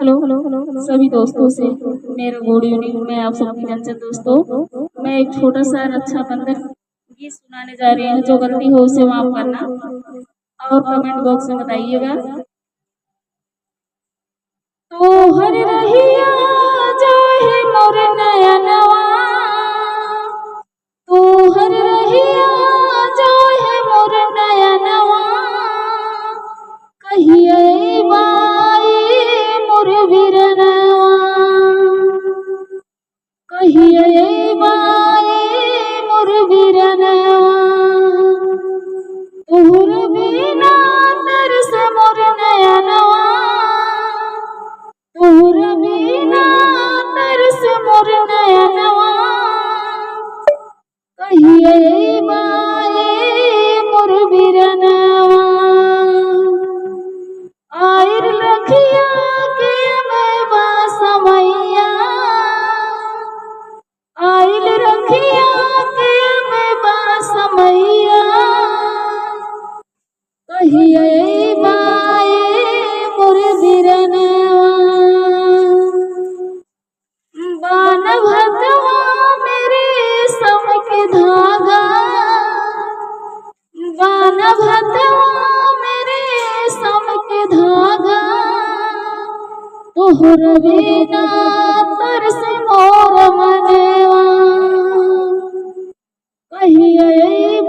Hello सभी दोस्तों से मेरा गुड इवनिंग में आप सबकी रंजन दोस्तों। मैं एक छोटा सा रक्षा बंधन गीत सुनाने जा रही हूँ। जो गलती हो उसे माफ करना और कमेंट बॉक्स में बताइएगा। तो हर रहिया जो है मोर नयनवा, तो हर रहिया जो है मोर नयनवा, कहिए मोर बिरनवा, कहिए मोर बिरनवा, तोहर बिना तरस मोर नयनवा, तोहर बिना तरस मोर नयनवा, कहिए मोर बिरनवा। आयर रखिया के मैं बासमैया, आयल रखिया के मैं बासमैया, कहिए मोर बिरनवा। बान भतवा मेरे सम के धागा, बान भतवा मेरे सम के धागा, तोहर बिना तरस मोर मनवा, कहिए